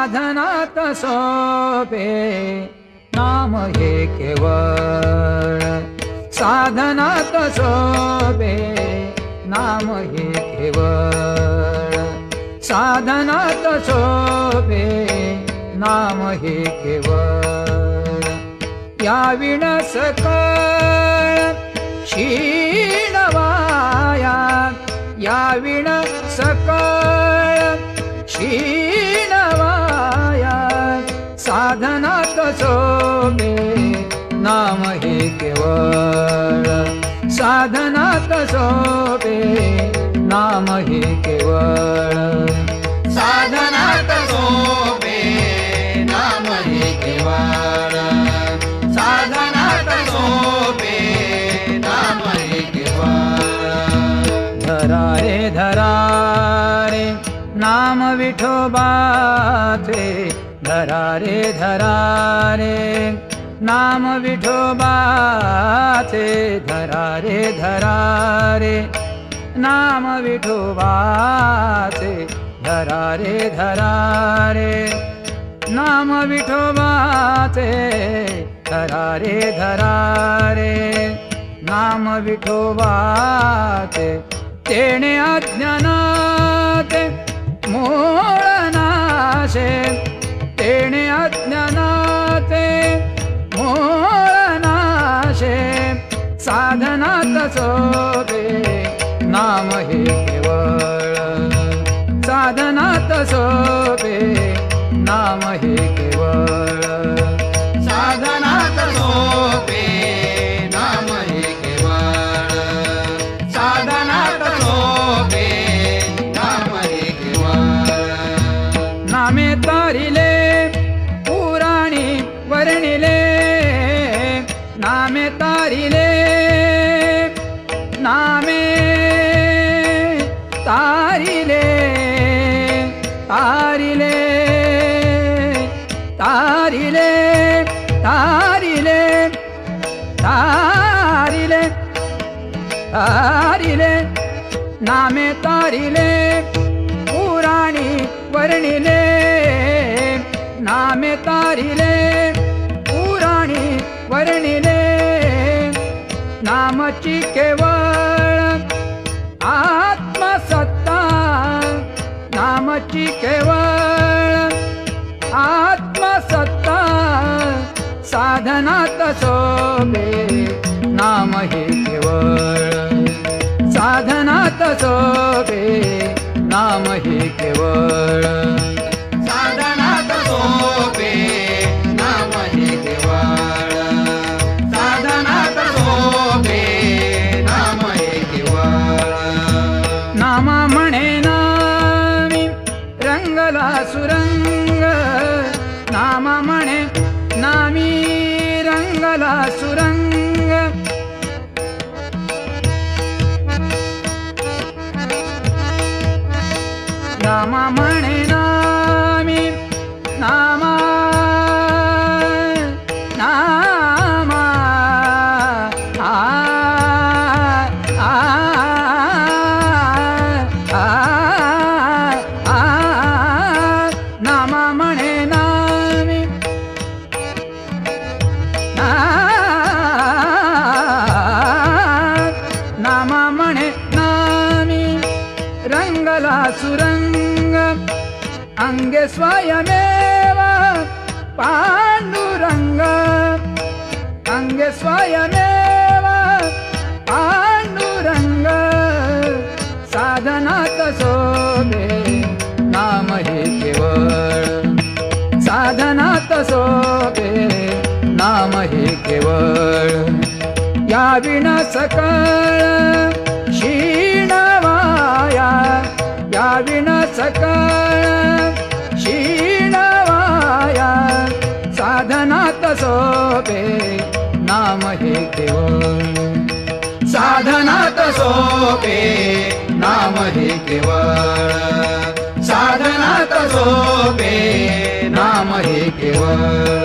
साधनात सोपे नाम हे केवळ साधनात सोपे नाम हे केवळ साधनात सोपे नाम हे केवळ या विण सकळ क्षीणवाया या विण सकळ क्षीणवाया साधनात सोपे नाम हे केवळ साधनात सोपे नाम हे केवळ साधनात सोपे नाम हे केवळ साधनात सोपे नाम हे केवळ धरा रे नाम विठोबाचे धरा रे नाम विठोबाचे धरा रे नाम विठोबाचे धरा रे नाम विठोबाचे धरा रे नाम विठोबाचे तेणे अज्ञानाते मूळ नाशे तेणे अज्ञानाते मूळ नाशे साधनात सोपे नाम हे केवळ साधनात सोपे नाम हे केवळ साधनात सोपे नाम हे केवळ साधनात सोपे नाम हे केवळ नामे तारिले पुराणी वर्णिले नामे तारिले नामे तारिले तारिले तारिले तारिले तारिले तारिले नामे तारिले पुराणी वर्णिले नामे तारिले पुराणी वर्णिले नामची केवळ आत्मसत्ता नामची केवळ आत्मसत्ता साधनात सोपे नाम हे केवळ साधनात सोपे नाम हे केवळ साधनात सोपे नाम हे केवळ साधनात सोपे नाम हे केवळ नामा म्हणे नामी रंगला सुरंग नामा म्हणे नामी रंगला सुरंग नामा म्हणे नामी नामा नामा आ आ आ आ नामा म्हणे नामी नामा म्हणे नामी रंगला सुरंग अंगे स्वयमेव पांडुरंग अंगे स्वयमेव पांडुरंग साधनात सोपे नाम हे केवळ साधनात सोपे नाम हे केवळ या विण सकळ क्षीणवाया या विण सकळ क्षीणवाया साधनात सोपे नाम हे केवळ साधनात सोपे नाम हे केवळ साधनात सोपे नाम हे केवळ